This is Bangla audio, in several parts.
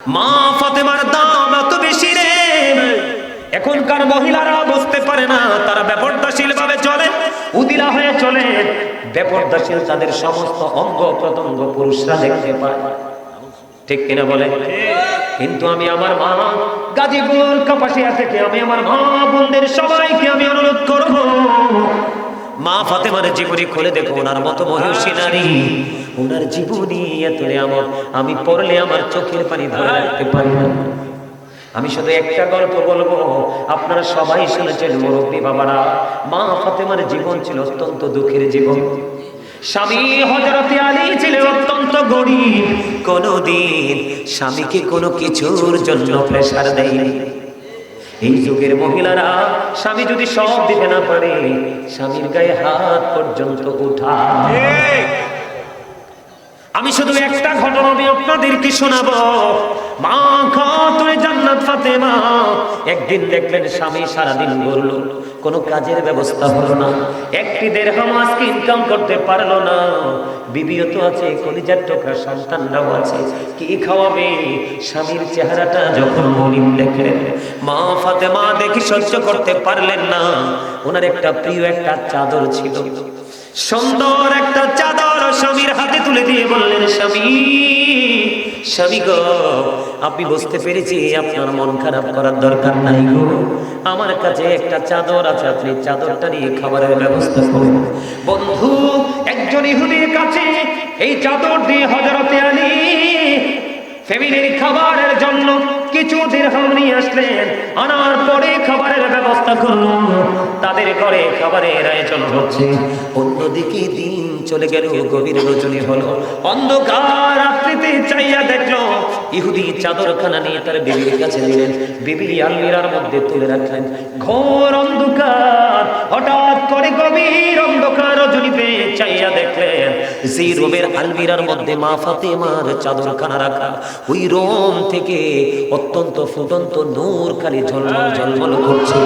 মা ফাতেমার দাম এত বেশি রে, এখনকার মহিলারা বুঝতে পারে না, তারা বেপরদাশীল ভাবে চলে, উদিলা হয়ে চলে, বেপরদাশীল তাদের সমস্ত অঙ্গ প্রত্যঙ্গ পুরুষরা দেখতে পায়, ঠিক কিনা বলে? কিন্তু আমি আমার মা গাজীপুর কাপাসিয়া থেকে আমি আমার মা বোনদের সবাইকে আমি অনুরোধ করব, মা ফাতেমার জীবনী খুলে দেখো, ওনার মতো মহিষী নারী, ওনার জীবনী এত আমার, আমি পড়লে আমার চোখের পানি ধরে রাখতে পারি না। আমি শুধু একটা গল্প বলবো, আপনারা সবাই শুনেছেন মুরব্বী বাবারা, মা ফাতেমার জীবন ছিল অত্যন্ত দুঃখের জীবন। স্বামী হযরতে আলী ছিলেন অত্যন্ত গরীব, কোনদিন স্বামীকে কোনো কিছুর জন্য প্রেসার দেয়নি। এই যুগের মহিলারা স্বামী যদি সব দিতে না পারে, স্বামীর গায়ে হাত পর্যন্ত উঠায়। আমি শুধু একটা ঘটনা আমি আপনাদেরকে শোনাবো। মা খাতুনে জান্নাত ফাতেমা একদিন দেখলেন স্বামী সারাদিন ঘুরলো, কোনো কাজের ব্যবস্থা হলো না, একটি দিরহাম আজকে ইনকাম করতে পারলো না, বিবিও তো আছে, কলিজার টুকরা সন্তানরাও আছে, কি খাওয়াবে? স্বামীর চেহারাটা যখন মলিন দেখলেন, মা ফাতেমা দেখি সহ্য করতে পারলেন না। ওনার একটা প্রিয় একটা চাদর ছিল, সুন্দর একটা চাদর স্বামীর হাতে তুলে দিয়ে বললেন, স্বামী, স্বামী গো, আপনি বুঝতে পেরেছি আপনার মন খারাপ করার দরকার নাই গো, আমার কাছে একটা চাদর আছে, আপনি চাদরটা নিয়ে খাবারের ব্যবস্থা করুন। বন্ধু, একজন ইহুদির কাছে এই চাদর দিয়ে হযরতে আলী ফ্যামিলির খাবারের জন্য কিছু দিরহাম নিয়ে আসলেন, আনার পরে খাবারের ব্যবস্থা করলো, তাদের ঘরে খাবারের আয়োজন হচ্ছে। অন্যদিকে দিন চলে গেল, গভীর রজনী হলো, অন্ধকার রাত্রিতে চাইয়া দেখলো ইহুদি চাদরখানা নিয়ে তার বিবির কাছে নিলেন, বিবি আলমিরার মধ্যে তুলে রাখলেন। ঘোর অন্ধকার, হঠাৎ করে গভীর অন্ধকার রজনীতে চাইয়া দেখলেন যে রুমের আলমিরার মধ্যে মা ফাতেমার চাদরখানা রাখা, ওই রুম থেকে অত্যন্ত ফুটন্ত নূর খালি ঝলমল ঝলমল করছে।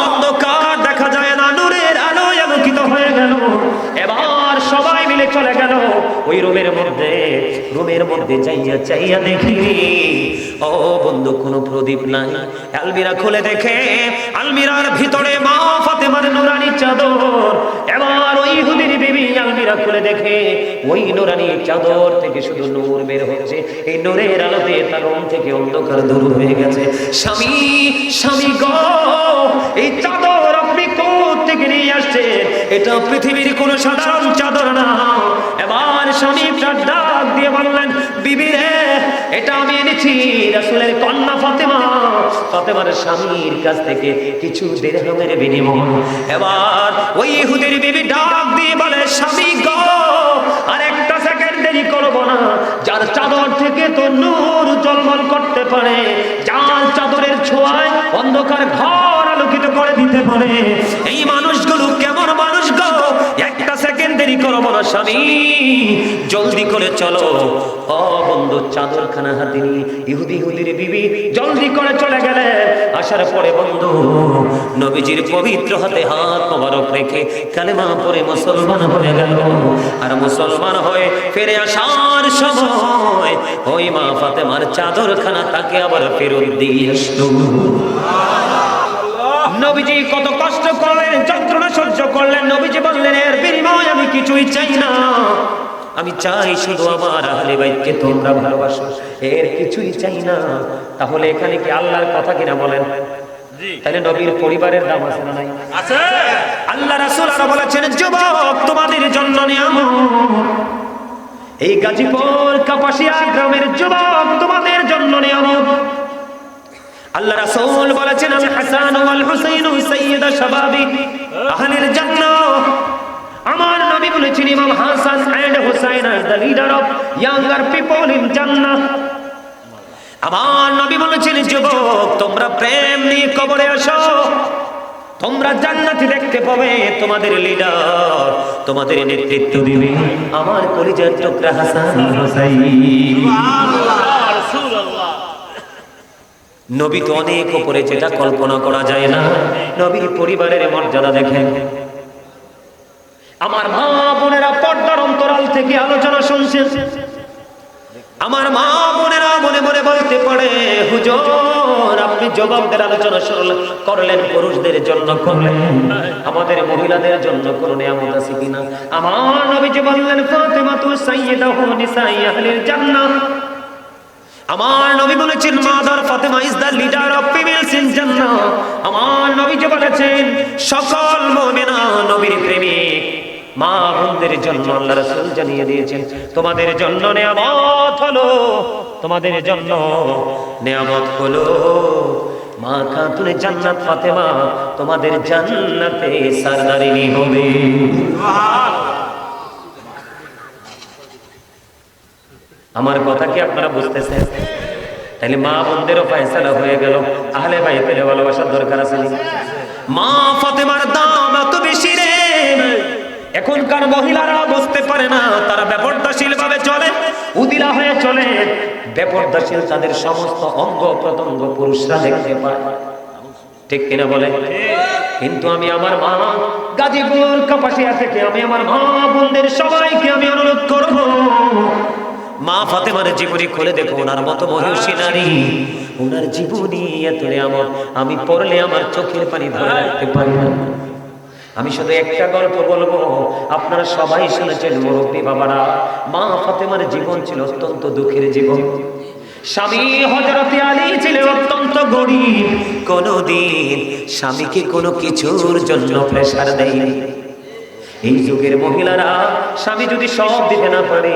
অন্ধকার দেখা যায় না, নূরের আলোয় আলোকিত হয়ে গেল। এবার সবাই মিলে চলে গেল ওই রুমের মধ্যে চাইয়া চাইয়া দেখি, ও বন্ধু, কোনো প্রদীপ নাই। আলমিরা খুলে দেখে আলমিরার ভিতরে মা ফাতেমার নুরানি চাদর। এবার ওই ইহুদির বিবি আলমিরা খুলে দেখে ওই নুরানি চাদর থেকে শুধু নূর বের হচ্ছে, এই নূরের আলোতে তার রুম থেকে অন্ধকার দূর হয়ে গেছে। স্বামী, স্বামী গো, এই চাদর আপনি কোথা থেকে নিয়ে আসছেন? এটা পৃথিবীর কোনো সাধারণ চাদর না। এবার স্বামী ডাক দিয়ে বললেন, বিবি রে, এটা আমি এনেছি রাসূলের কন্যা ফাতেমা, ফাতেমার স্বামীর কাছ থেকে কিছু দিরহামের বিনিময়। এবার ওই ইহুদির বিবি ডাক দিয়ে বলে, স্বামী গো, আর একটা সেকেন্ড দেরি করব না, যার চাদর থেকে তো নূর ঝলমল করতে পারে, যার চাদরের ছোঁয়ায় অন্ধকার ঘর আলোকিত করে দিতে পারে, এই মানুষগুলো কেমন মানুষ গো? একটা সেকেন্ড দেরি করব না স্বামী, জলদি করে চলো। ও বন্ধু, চাদরখানা হাতে নিয়ে ইহুদির বিবি জলদি করে চলে গেলে। আসার পরে বন্ধু, নবীজির পবিত্র হাতে হাত মোবারক রেখে কালেমা পড়ে মুসলমান হয়ে গেল। আর মুসলমান হয়ে ফিরে আসার সময় ওই মা ফাতেমার চাদরখানা তাকে আবার ফেরত দিয়ে আসলো। নবীজি কত কষ্ট করলেন, যন্ত্রণা সহ্য করলেন। নবীজি বললেন, এর বিনিময় আমি কিছুই চাই না, আমি চাই শুধু আমার আহলে বাইতকে তোমরা ভালোবাসো, এর কিছুই চাই না। তাহলে এখানে কি আল্লাহর কথা কিনা বলেন? তাহলে নবীর পরিবারের দাম আছে না নাই? আছে। আল্লাহ রাসূল আরো বলেছেন, যুবক, তোমাদের জন্য নিয়ামত। এই গাজীপুর কাপাসিয়া গ্রামের যুবক, তোমাদের জন্য নিয়ামত। আল্লাহ রাসূল বলেছেন, আমি হাসান ওয়াল হুসাইন সাইয়্যিদা শাবাবি আহলিল জান্নাহ। আমার নবী বলেছেন, ইমাম Hasan and Hussain are the leader of younger people in Jannah. আমার নবী বলেছেন, যুবক, তোমরা প্রেম নিয়ে কবরে আসো, তোমরা জান্নাতে দেখতে পাবে তোমাদের লিডার, তোমাদের নেতৃত্ব দিবে আমার কলিজার টুকরা হাসান হুসাইন। সুবহানাল্লাহ, রাসূলুল্লাহ। নবী তো অনেক উপরে, যেটা কল্পনা করা যায় না। নবীর পরিবারের মর্যাদা দেখেন। আমার মা বোনেরা পর্দার অন্তরাল থেকে আলোচনা শুনছেন। আমার মা বোনেরা মনে মনে বলতে পারে, হুজুর আপনি জবাবদের আলোচনা করলেন, পুরুষদের জন্য করলেন, আমাদের মহিলাদের জন্য কোন নিয়ামত আছে কিনা? আমার নবীজি বললেন, ফাতেমা তু সাইয়্যিদাতু নিসাই আহলিল জান্নাহ। আমার নবী বলেছেন, mother Fatema is the leader of females in Jannah. আমার নবীজি বলেছেন, সকল মুমিনা নবীর প্রেমিক মা বোনদের জন্য আল্লাহ রাসূল জানিয়ে দিয়েছেন, তোমাদের জন্য নিয়ামত হলো, তোমাদের জন্য নিয়ামত হলো মা খাতুনে জান্নাত ফাতেমা তোমাদের জান্নাতে সরদারিনী হবে। আমার কথা কি আপনারা বুঝতেছেন? তাহলে মা বোনদেরও ফয়সালা হয়ে গেল, আহলে বাইতের ভালোবাসার দরকার আছে। মা ফাতেমার দাম এত বেশি রে, এখনকার মহিলারা বুঝতে পারে না, তারা বেপরদাশীল ভাবে চলে, উদিলা হয়ে চলে, বেপরদাশীল, তাদের সমস্ত অঙ্গ প্রত্যঙ্গ পুরুষরা দেখতে পায়, ঠিক কিনা বলে? কিন্তু আমি আমার মা গাজীপুর কাপাসিয়া থেকে আমি আমার মা বোনদের সবাইকে আমি অনুরোধ করব, মা ফাতেমার জীবনী খুলে দেখো, ওনার মতো মহিষী নারী, ওনার জীবনী এত নিয়ামত আমি পড়লে আমার চোখের পানি ধরে রাখতে পারি না। আমি শুধু একটা গল্প বলবো, আপনারা সবাই শুনেছেন মুরব্বী বাবারা, মা ফাতেমার জীবন ছিল অত্যন্ত দুঃখের জীবন। স্বামী হযরতে আলী ছিলেন অত্যন্ত গরীব, কোনদিন স্বামীকে কোনো কিছুর জন্য প্রেসার দেয়নি। এই যুগের মহিলারা স্বামী যদি সব দিতে না পারে,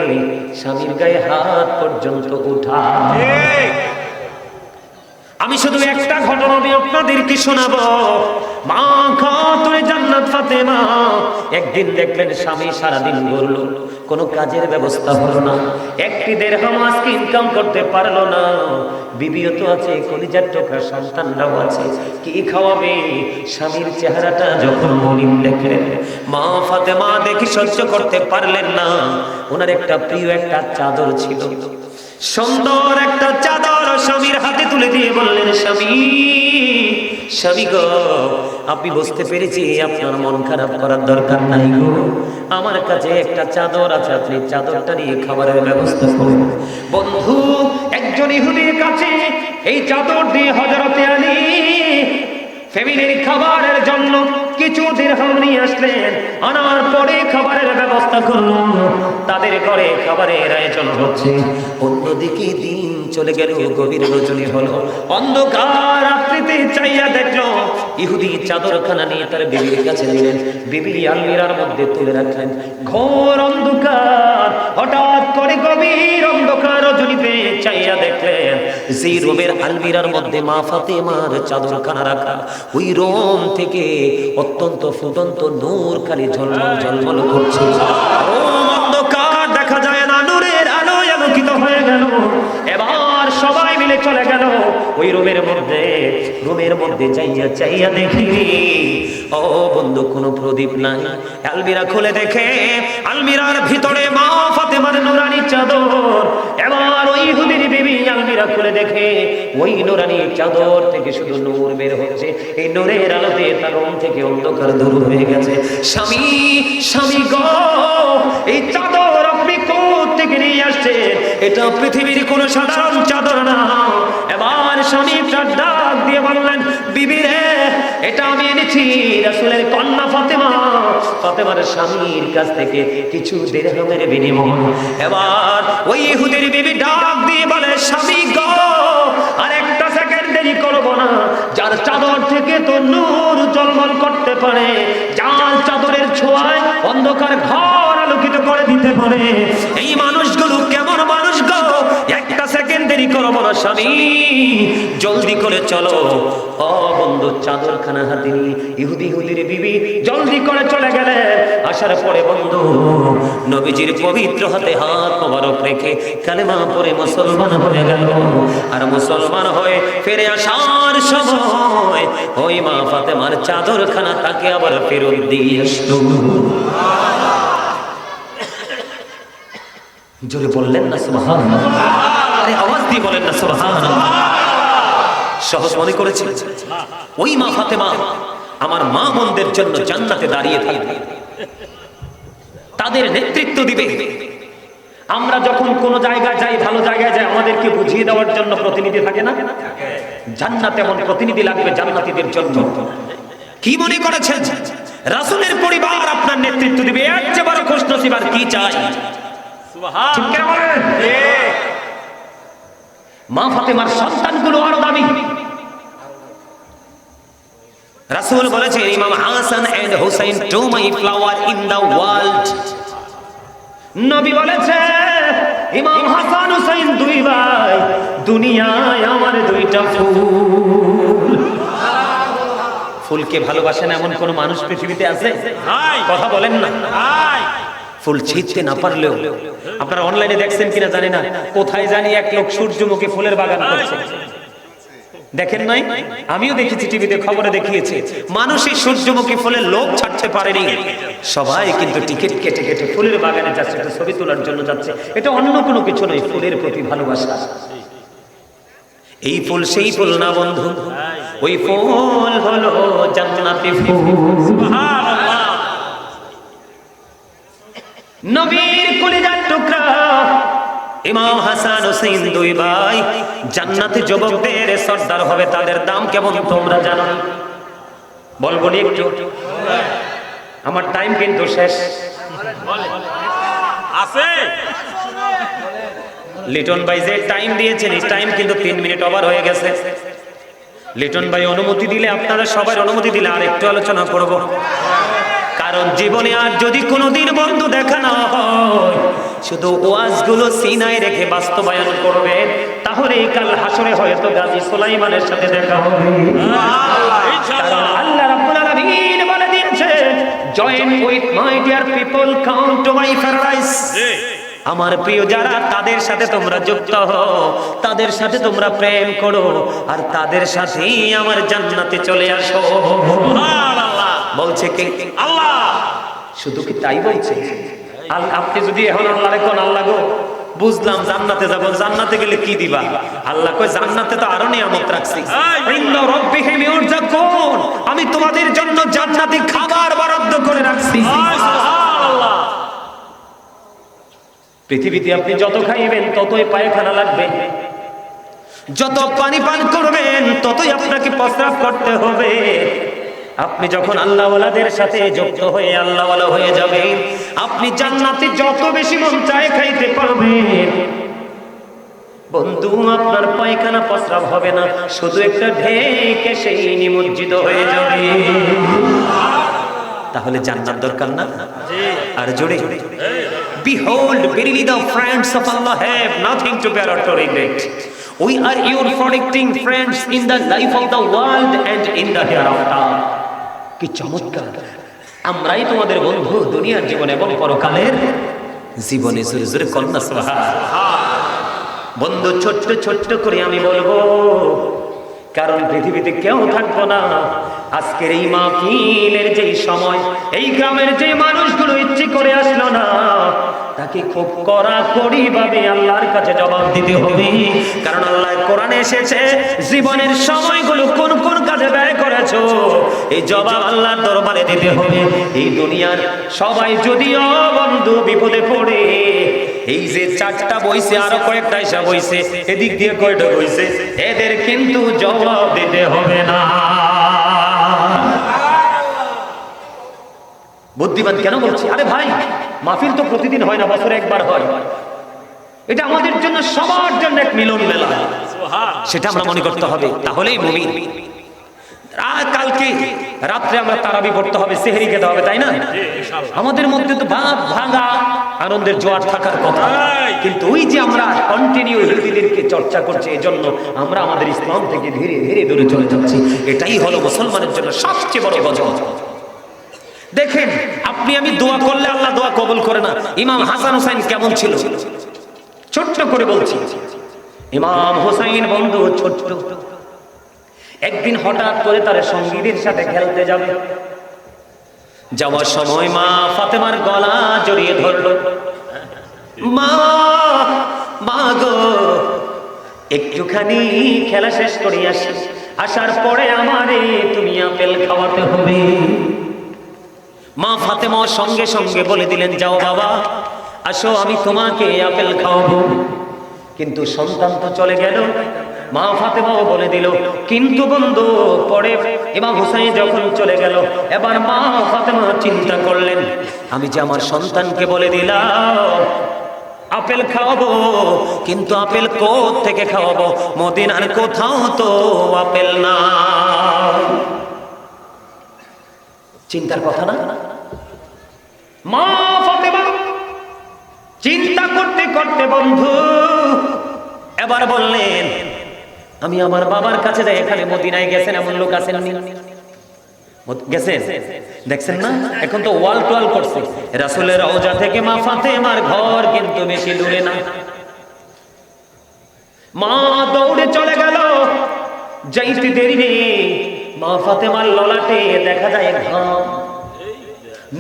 স্বামীর গায়ে হাত পর্যন্ত উঠায়। আমি শুধু একটা ঘটনা দিয়ে আপনাদেরকে শোনাবো। মা খাতুনে জান্নাত ফাতেমা একদিন দেখলেন স্বামী সারাদিন ঘুরলো, কোনো কাজের ব্যবস্থা হলো না, একটি দিরহাম আজকে ইনকাম করতে পারলো না। বিবিও তো আছে, কলিজার টুকরা সন্তানরাও আছে, কি খাওয়াবে? স্বামীর চেহারাটা যখন মলিন দেখলেন, মা ফাতেমা দেখি সহ্য করতে পারলেন না। ওনার একটা প্রিয় একটা চাদর ছিল, সুন্দর একটা চাদর স্বামীর হাতে তুলে দিয়ে বললেন, স্বামী, স্বামী গো, আপনি বুঝতে পেরেছি আপনার মন খারাপ করার দরকার নাই গো, আমার কাছে একটা চাদর আছে, আপনি চাদরটা নিয়ে খাবারের ব্যবস্থা করুন। বন্ধু, একজন ইহুদির কাছে এই চাদর দিয়ে হযরতে আলী ফ্যামিলির খাবারের জন্য কিছু দিরহাম নিয়ে আসলেন, আনার পরে খাবারের ব্যবস্থা করলো, তাদের ঘরে খাবারের আয়োজন হচ্ছে। অন্যদিকে দিন চলে গেল, গভীর রজনী হলো, অন্ধকার রাত্রিতে চাইয়া দেখলো ইহুদি চাদরখানা নিয়ে তার বিবির কাছে নিলেন, বিবি আলমিরার মধ্যে তুলে রাখলেন। ঘোর অন্ধকার, হঠাৎ করে গভীর অন্ধকার রজনীতে চাইয়া দেখলেন যে রুমের আলমিরার মধ্যে মা ফাতেমার চাদরখানা রাখা, ওই রুম থেকে অত্যন্ত ফুটন্ত নূর খালি ঝলমল ঝলমল করছে। অন্ধকার দেখা যায় না, নূরের আলোয় আলোকিত হয়ে গেল। এবার সবাই মিলে চলে গেল ওই রুমের মধ্যে চাইয়া দেখি, ও বন্ধু, কোনো প্রদীপ নাই। আলমিরা খুলে দেখে আলমিরার ভিতরে মা ফাতেমার নুরানি চাদর। এবার ওই ইহুদির বিবি আলমিরা খুলে দেখে ওই নুরানি চাদর থেকে শুধু নূর বের হচ্ছে, এই নূরের আলোতে তার রুম থেকে অন্ধকার দূর হয়ে গেছে। স্বামী, স্বামী গো, এই চাদর আপনি কোথা থেকে নিয়ে আসছেন? এটা পৃথিবীর কোনো সাধারণ চাদর না। এবার স্বামী ডাক দিয়ে বললেন, বিবি রে, এটা আমি এনেছি রাসূলের কন্যা ফাতেমা, ফাতেমার স্বামীর কাছ থেকে কিছু দিরহামের বিনিময়। এবার ওই ইহুদির বিবি ডাক দিয়ে বলে, স্বামী গো, আর একটা সেকেন্ড দেরি করব না, যার চাদর থেকে তো নূর ঝলমল করতে পারে, যার চাদরের ছোঁয়ায় অন্ধকার ঘর আলোকিত করে দিতে পারে, এই মানুষগুলো কেমন মানুষ গো? একটা সেকেন্ড দেরি করব না স্বামী, জলদি করে চলো। ও বন্ধু, চাদরখানা হাতে নিয়ে ইহুদির বিবি জলদি করে চলে গেলে। আসার পরে বন্ধু নবীজির পবিত্র হাতে হাত মোবারক রেখে কালেমা পড়ে মুসলমান হয়ে গেল। আর মুসলমান হয়ে ফিরে আসার সময় ওই মা ফাতেমার চাদরখানা তাকে আবার ফেরত দিয়ে আসলো। জোরে বললেন না সুবহানাল্লাহ? আরে আওয়াজ দিয়ে বলেন না সুবহানাল্লাহ? সহজ মনে করেছি? ওই মা ফাতেমা আমার মা বোনদের জন্য জান্নাতে দাঁড়িয়ে থাকবে, তাদের নেতৃত্ব দিবে। আমরা যখন কোন জায়গায় যাই, ভালো জায়গায় যাই, আমাদেরকে বুঝিয়ে দেওয়ার জন্য প্রতিনিধি থাকে না? জান্নাতে এমন প্রতিনিধি লাগবে জান্নাতীদের জন্য। কি মনে করেছেন রাসূলের পরিবার আপনার নেতৃত্ব দিবে? এর চেয়ে বড় খুশনসিব আর কি চাই? সুবহানাল্লাহ, ঠিক কি বলেন? মা ফাতেমার সন্তানগুলো আরো দামি। রাসূল বলেছেন, ইমাম Hasan and Hussain two my flower in the world. নবী বলেছে, ইমাম হাসান হুসাইন দুই ভাই, দুনিয়ায় আমার দুইটা ফুল। ফুলকে ভালোবাসেন এমন কোন মানুষ পৃথিবীতে আছে? কথা বলেন না। ফুল ছিঁড়তে না পারলেও, আপনারা অনলাইনে দেখছেন কিনা জানি না, কোথায় জানি এক লোক সূর্যমুখী ফুলের বাগান করছে। দেখেন নাই? আমিও দেখেছি, টিভিতে খবরে দেখিয়েছে। মানুষ এই সূর্যমুখী ফুলের লোভ ছাড়তে পারেনি, সবাই কিন্তু টিকিট কেটে কেটে ফুলের বাগানে যাচ্ছে, একটা ছবি তোলার জন্য যাচ্ছে। এটা অন্য কোনো কিছু নয়, ফুলের প্রতি ভালোবাসা। এই ফুল সেই ফুল না বন্ধু, ওই ফুল হলো জান্নাতি ফুল। সুবহানাল্লাহ। নবীর কলিজার টুকরা ইমাম হাসান হুসাইন দুই ভাই জান্নাতে যুবকদের সর্দার হবে। তাদের দাম কেমন তোমরা জানো? বলবো নি একটু? আমার টাইম কিন্তু শেষ। আছে লিটন ভাই যে টাইম দিয়েছেন, এই টাইম কিন্তু 3 মিনিট ওভার হয়ে গেছে। লিটন ভাই অনুমতি দিলে, আপনারা সবাই অনুমতি দিলে আর একটু আলোচনা করব। কারণ জীবনে আর যদি কোনোদিন বন্ধু দেখা না হয়, শুধু ওয়াজগুলো সিনায় রেখে বাস্তবায়ন করবে, তাহলে কাল হাসরে হয়তো গাজী সুলাইমানের সাথে দেখা হবে। কারণ আল্লাহ রাব্বুল আলামিন বলে দিয়েছে, join with my dear people, come to my paradise. আমার প্রিয় যারা, তাদের সাথে তোমরা যুক্ত হও, তাদের সাথে তোমরা প্রেম করো, আর তাদের সাথেই আমার জান্নাতে চলে আসো। সুবহানাল্লাহ। বলছে কে? আল্লাহ। শুধু কি তাই বলছে? আপনি যদি এখন আল্লাহরে কোন, আল্লাহ গো বুঝলাম জান্নাতে যাব, জান্নাতে গেলে কি দিবা? আল্লাহ কয়, জান্নাতে তো আরো নিয়ামত রাখছি। ইন্না রাব্বিহিম ইউরযাকুন, আমি তোমাদের জন্য জান্নাতে খাবার বরাদ্দ করে রাখছি। সুবহানাল্লাহ। পৃথিবীতে আপনি যত খাইবেন ততই পায়খানা লাগবে, যত পানি পান করবেন ততই আপনাকে প্রস্রাব করতে হবে। আপনি যখন আল্লাহওয়ালাদের সাথে যুক্ত হয়ে আল্লাহওয়ালা হয়ে যাবেন, আপনি জান্নাতে যত বেশি মন চায় খাইতে পারবেন। বন্ধু, আপনার পায়খানা প্রস্রাব হবে না, শুধু একটা ঢেকে সেই নিমজ্জিত হয়ে যাবে। তাহলে জান্নাত দরকার না? আর জোরে Behold, verily the friends of Allah have nothing to bear or to regret. We are your protecting friends in the life of the world and in the hereafter. কি চমৎকার! আমরাই তোমাদের বন্ধু দুনিয়ার জীবনে এবং পরকালের জীবনে। জোরে জোরে কন্যা সুবহানাল্লাহ। বন্ধু, ছোট্ট ছোট্ট করে আমি বলবো, কারণ পৃথিবীতে কেউ থাকবো না। আজকের এই মাহফিলের যেই সময়, এই গ্রামের যে মানুষগুলো ইচ্ছে করে আসলো না, তাকে খুব কড়াকড়ি ভাবে আল্লাহর কাছে জবাব দিতে হবে। কারণ আল্লাহ কোরআনে এসেছে, জীবনের সময়গুলো কোন কোন কাজে ব্যয় করেছো, এই জবাব আল্লাহর দরবারে দিতে হবে। এই দুনিয়ার সবাই যদিও বন্ধু বিপদে পড়ে, এই যে 4টা বইছে, আরো কয়েকটা হিসাব হইছে, এদিক দিয়ে কয়টা হইছে, এদের কিন্তু জবাব দিতে হবে না। বুদ্ধিমান কেন বলছি? আরে ভাই, মাহফিল তো প্রতিদিন হয় না, বছরে একবার হয়। এটা আমাদের জন্য, সবার জন্য এক মিলন মেলা, সেটা আমরা মনে করতে হবে, তাহলেই মুমিন। কালকে রাত্রে আমরা তারাবি পড়তে হবে, সেহরি খেতে হবে, তাই না? আমাদের মধ্যে তো ভাঙা আনন্দের জোয়ার থাকার কথা, কিন্তু ওই যে আমরা কন্টিনিউ ইহুদিদেরকে চর্চা করছি, এজন্য আমরা আমাদের ইসলাম থেকে ধীরে ধীরে দূরে চলে যাচ্ছি। এটাই হলো মুসলমানের জন্য সবচেয়ে বড় গজব। দেখেন, আপনি আমি দোয়া করলে আল্লাহ দোয়া কবুল করে না। ইমাম হাসান হুসাইন কেমন ছিল? ছোট্ট করে বলছি, ইমাম হুসাইন বন্ধু ছোট্ট, একদিন হঠাৎ করে তার সঙ্গীদের সাথে খেলতে যাবে। যাওয়ার সময় মা ফাতেমার গলা জড়িয়ে ধরলো। মা, মা গো, একটুখানি খেলা শেষ করে আসি, আসার পরে আমারে তুমি আপেল খাওয়াতে হবে। মা ফাতেমা সঙ্গে সঙ্গে বলে দিলেন, যাও বাবা, আসো আমি তোমাকে আপেল খাওয়াবো। কিন্তু সন্তান তো চলে গেল। মা ফাতেমাও বলে দিল। কিন্তু বন্ধু পরে ইমাম হুসাইন যখন চলে গেল, এবার মা ফাতেমা চিন্তা করলেন, আমি যে আমার সন্তানকে বলে দিলাম আপেল খাওয়াবো, কিন্তু আপেল কোথা থেকে খাওয়াবো? মদিনার কোথাও তো আপেল না। চিন্তার কথা না? মা ফাতেমা চিন্তা করতে করতে বন্ধু এবার বললেন, আমি আমার বাবার কাছে যাই। এখানে মদিনায় গেছেন এমন লোক আছেন? গেছেন? দেখছেন না এখন তো ওয়াল টোয়াল করছে। রাসূলের রওজা থেকে মা ফাতেমার ঘর কিন্তু বেশি দূরে না। মা দৌড়ে চলে গেল। যাইতে দেরি নেই, মা ফাতেমার ললাটে দেখা যায় ঘাম।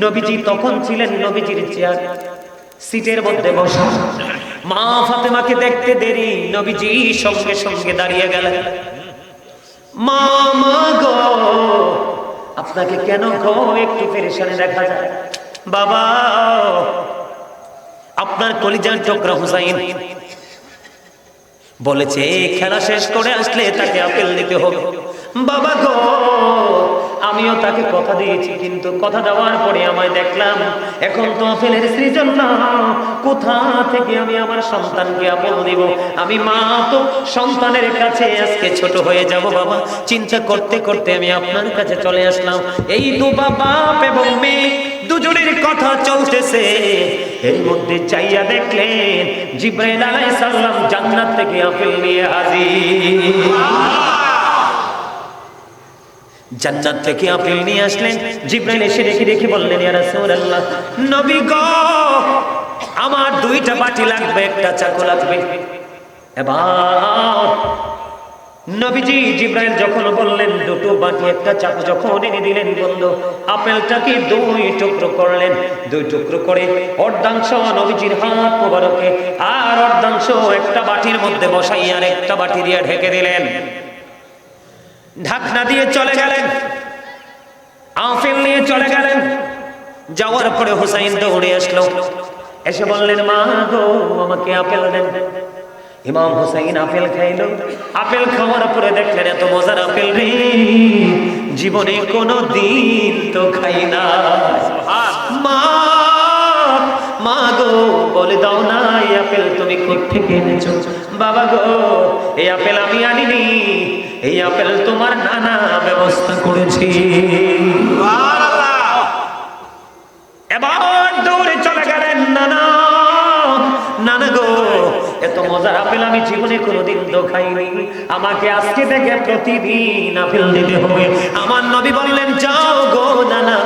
নবীজি তখন ছিলেন নবীজির চেয়ার সিটের মধ্যে বসা। মা ফাতেমাকে দেখতে দেরি, নবীজি সঙ্গে সঙ্গে দাঁড়িয়ে গেলেন। মা মা গো, আপনাকে কেন গো একটু পেরেশানি দেখা যায়? বাবা, আপনার কলিজার টুকরা হুসাইন বলেছে খেলা শেষ করে আসলে তাকে আপেল দিতে হবে। বাবা গো, আমিও তাকে কথা দিয়েছি, কিন্তু কথা দেওয়ার পরে আমায় দেখলাম এখন তো আপেলের সৃজন না। কোথা থেকে আমি আমার সন্তানকে আপেল দিব? আমি মা তো সন্তানের কাছে আজকে ছোট হয়ে যাব। বাবা, চিন্তা করতে করতে আমি আপনার কাছে চলে আসলাম। এই তো বাবা এবং মেয়ে দুজনের কথা চলতেছে, এর মধ্যে চাইয়া দেখলেন জিবরাইল আলাইহিস সালাম জান্নাত থেকে আপেল নিয়ে হাজির। জান্নাত থেকে আপেল নিয়ে আসলেন। জিবরাইল এসে দেখে বললেন, ইয়া রাসূলুল্লাহ, নবী গো, আমার দুইটা বাটি লাগবে, একটা চাকু লাগবে। এবার নবীজি জিবরাইল যখন বললেন দুটো বাটি একটা চাকু যখন এনে দিলেন, বন্ধু আপেলটাকে দুই টুকরো করলেন। দুই টুকরো করে অর্ধাংশ নবীজির হাত মোবারকে আর অর্ধাংশ একটা বাটির মধ্যে বসাইয়া আর একটা বাটি দিয়ে ঢেকে দিলেন। ঢাকনা দিয়ে চলে গেলেন, আপেল নিয়ে চলে গেলেন। যাওয়ার পরে হুসাইন দৌড়ে আসলো, এসে বললেন, মা গো, আমাকে আপেল দেন। ইমাম হুসাইন আপেল খাইল। আপেল খাওয়ার পরে দেখলেন এত মজার আপেল রে, জীবনে কোনো দিন তো খাই না। মা মা গো, বলে দাও না এই আপেল তুমি কোত্থেকে এনেছো? বাবা গো, এই আপেল আমি আনিনি, এই আপেল তোমার নানা ব্যবস্থা করেছি। এবার দৌড়ে চলে গেলেন, নানা নানা গো, এত মজার আপেল আমি জীবনে কোনোদিন তো খাইনি, আমাকে আজকে থেকে প্রতিদিন আপেল দিতে হবে। আমার নবী বললেন, যাও গো নানা,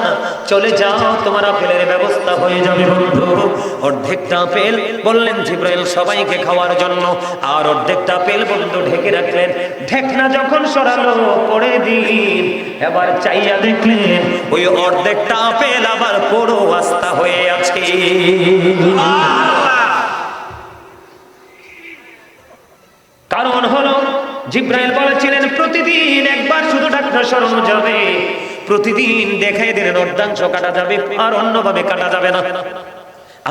চলে যাও, তোমার আপেলের ব্যবস্থা হয়ে যাবে। বন্ধু অর্ধেকটা আপেল বললেন জিবরাইল সবাইকে খাওয়ার জন্য, আর অর্ধেকটা আপেল বন্ধু ঢেকে রাখলেন। ঢেকনা যখন সরালো পরে দিন, এবার চাইয়া দেখলেন ওই অর্ধেকটা আপেল আবার পুরো আস্তা হয়ে আছে। কারণ হলো জিবরাইল বলেছিলেন প্রতিদিন একবার শুধু ঢাকনা সরানো যাবে, প্রতিদিন দেখাই দিলেন অর্ধাংশ কাটা যাবে আর অন্যভাবে কাটা যাবে না।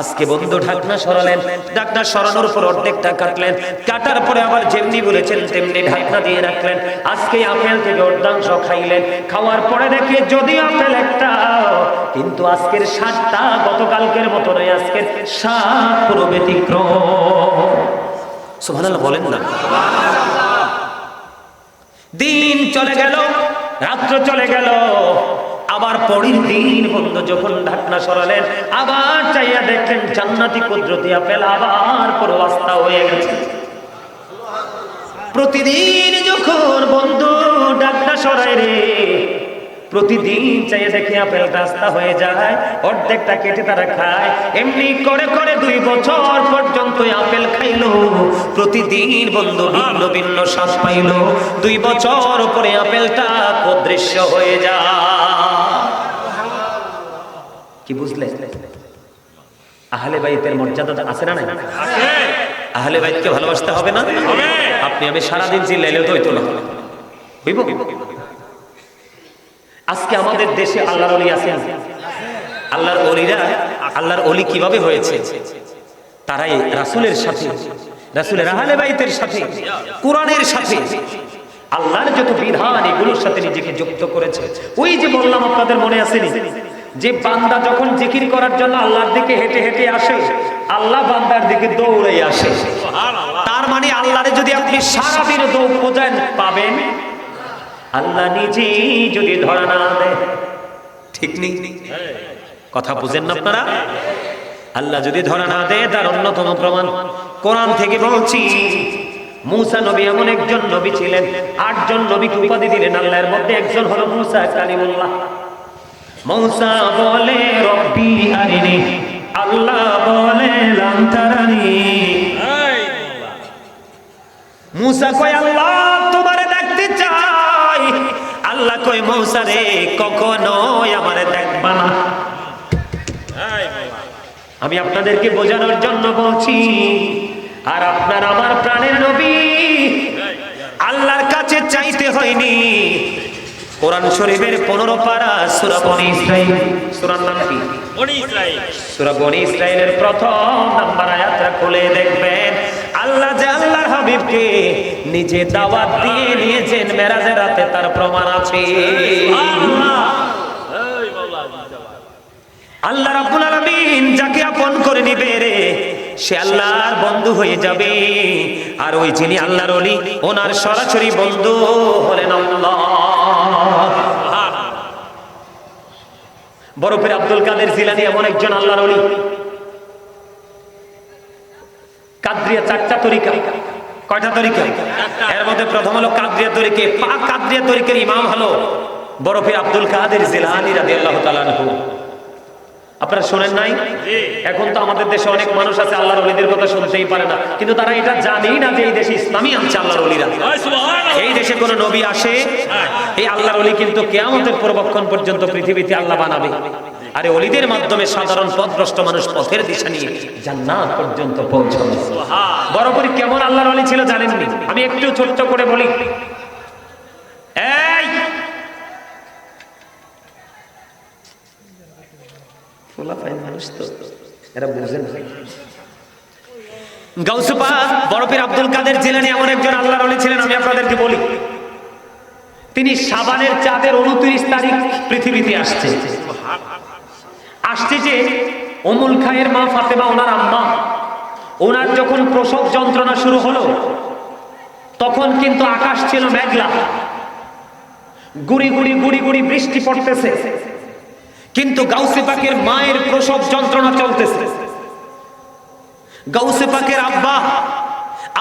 আজকে বন্ধু ঢাকনা সরালেন, ঢাকনা সরানোর পর অর্ধেকটা কাটলেন, কাটার পরে আবার যেমনি বলেছেন তেমনি ঢাকনা দিয়ে রাখলেন। আজকে আপেল থেকে অর্ধাংশ খাইলেন, খাওয়ার পরে দেখে যদি আপেল একটা, কিন্তু আজকের স্বাদটা গতকালকের মতো নয়, আজকের স্বাদ পুরো ব্যতিক্রম। সুবহানাল্লাহ বলেন না। দিন চলে গেল, রাত্র চলে গেল, আবার পরের দিন বন্ধু যখন ঢাকনা সরালেন, আবার চাইয়া দেখলেন জান্নাতি কুদরতি আপেল আবার পুরো আস্তা হয়ে গেছে। প্রতিদিন যখন বন্ধু ঢাকনা সরায় রে, প্রতিদিন চাইয়ে দেখে আপেল রাস্তা হয়ে যায়, অর্ধেকটা কেটে তারা খায়। এমনি করে করে 2 বছর পর্যন্ত আপেল খাইলো, প্রতিদিন বন্ধু ভিন্ন ভিন্ন স্বাদ পাইল। 2 বছর পরে আপেলটা অদৃশ্য হয়ে যায়। কি বুঝলে? আহলে বাইতের মর্যাদা আছে না? নাই? আহলে বাইতকে ভালোবাসতে হবে না? আপনি আমি সারাদিন চিল্লাইলেও তো হইতো না। হইব? আজকে আমাদের দেশে আল্লাহর ওলি আছেন। আল্লাহর ওলিরা, আল্লাহর ওলি কিভাবে হয়েছে? তারাই রাসূলের সাথে, রাসূলের আহলে বাইতের সাথে, কোরআনের সাথে, আল্লাহর যত বিধান এগুলোর সাথে নিজেকে যুক্ত করেছে। ওই যে বললাম আপনাদের মনে আসেনি যে বান্দা যখন জিকির করার জন্য আল্লাহর দিকে হেঁটে হেঁটে আসে, আল্লাহ বান্দার দিকে দৌড়ে আসে। তার মানে আল্লাহরে যদি আপনি সারাদিন দৌড় খোঁজেন পাবেন, আল্লাহ নিজেই যদি ধরা না দেয়, ঠিক নেই? কথা বুঝেন না আপনারা? আল্লাহ যদি ধরা না দেয় তার অন্যতম প্রমাণ কোরআন থেকে বলছি। মূসা নবী এমন একজন নবী ছিলেন, 8 জন নবীকে উপাধি দিলেন আল্লাহর মধ্যে একজন হলো মূসা কালিমুল্লাহ। মূসা বলে রব্বি আরিনি, আল্লাহ বলে লান তারানি। মূসা কয় আল্লাহ তোমারে দেখতে চাই, আল্লাহ কয় মূসা রে কখনোই আমারে দেখবা না। আমি আপনাদেরকে বোঝানোর জন্য বলছি, আর আপনার আমার প্রাণের নবী আল্লাহর কাছে চাইতে হয়নি। কোরআন শরীফের 15 পারা সূরা বনী ইসরাইল, সূরার নাম কি? বনী ইসরাইল। সূরা বনী ইসরাইলের প্রথম নাম্বার আয়াতটা খুলে দেখবেন, আল্লাহ যে আল্লাহর হাবিবকে নিজে দাওয়াত দিয়ে নিয়েছেন মেরাজের রাতে, তার প্রমাণ আছে। আল্লাহ রাব্বুল আলামিন যাকে আপন করে নিবে রে, সে আল্লাহর বন্ধু হয়ে যাবে। আর ওই যিনি আল্লাহর ওলি, ওনার সরাসরি বন্ধু হলেন আল্লাহ। বরফের আব্দুল কাদের জিলানী এমন একজন আল্লাহর ওলি। কাদরিয়া 4টা তরিকা। কয়টা তরিকা? এর মধ্যে প্রথম হলো কাদরিয়া তরিকা। পাক কাদরিয়া তরিকার ইমাম হলো বরফের আব্দুল কাদের জিলানী রাদিয়াল্লাহু তাআলা আনহু। আপনারা শুনেন নাই? এখন তো আমাদের দেশে অনেক মানুষ আছে আল্লাহর ওলিদের কথা শুনতেই পারে না, কিন্তু তারা এটা জানেই না যে এই দেশে ইসলামই আনছে আল্লাহর ওলিরা। এই দেশে কোন নবী আসে, এই আল্লাহর ওলি কিন্তু কিয়ামতের পূর্বক্ষণ পর্যন্ত পৃথিবীতে আল্লাহ বানাবে। আরে ওলিদের মাধ্যমে সাধারণ পথভ্রষ্ট মানুষ পথের দিশা নিয়ে জান্নাত পর্যন্ত পৌঁছাবে। বরাবরই কেমন আল্লাহর ওলি ছিল জানেননি? আমি একটু ছোট্ট করে বলি। এই মানুষ তো এরা বুঝে না। গাউসে পাক বরফের আব্দুল কাদের জিলানী এমন একজন আল্লাহর ওলি ছিলেন। আমি আপনাদেরকে বলি, তিনি শাবানের চাঁদের 29 তারিখ পৃথিবীতে আসছে। যে উম্মুল খায়ের মা ফাতেমা, ওনার আম্মা, ওনার যখন প্রসব যন্ত্রণা শুরু হলো, তখন কিন্তু আকাশ ছিল মেঘলা, গুড়ি গুড়ি গুড়ি গুড়ি বৃষ্টি পড়তেছে, কিন্তু গাউসে পাকের মায়ের প্রসব যন্ত্রণা চলতেছে। গাউসে পাকের আব্বা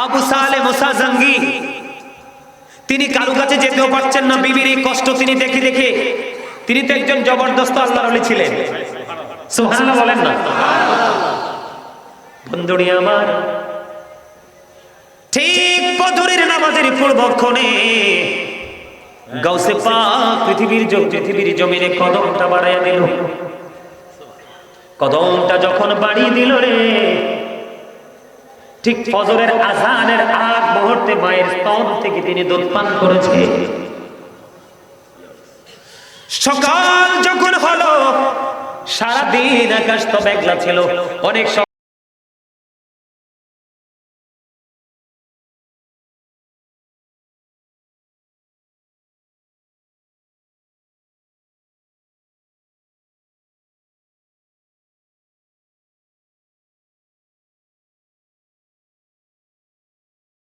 আবু সালে মুসা জঙ্গি, তিনি কারো কাছে যেতেও পারছেন না, বিবির এই কষ্ট তিনি দেখে দেখে। তিনি তো একজন জবরদস্ত আল্লাহর ওলি ছিলেন। সুবহানাল্লাহ বলেন না? বন্ধুরি আমার, ঠিক ফজরের নামাজের পূর্বক্ষণে গাউসে পাক পৃথিবীর জমিনে কদমটা বাড়াইয়া দিল। কদমটা যখন বাড়িয়ে দিল রে, ঠিক ফজরের আযানের আগ মুহূর্তে মায়ের স্তন থেকে তিনি দুধ পান করেছে। সকাল যখন হলো, সারাদিন আকাশ তো মেঘলা ছিল। অনেক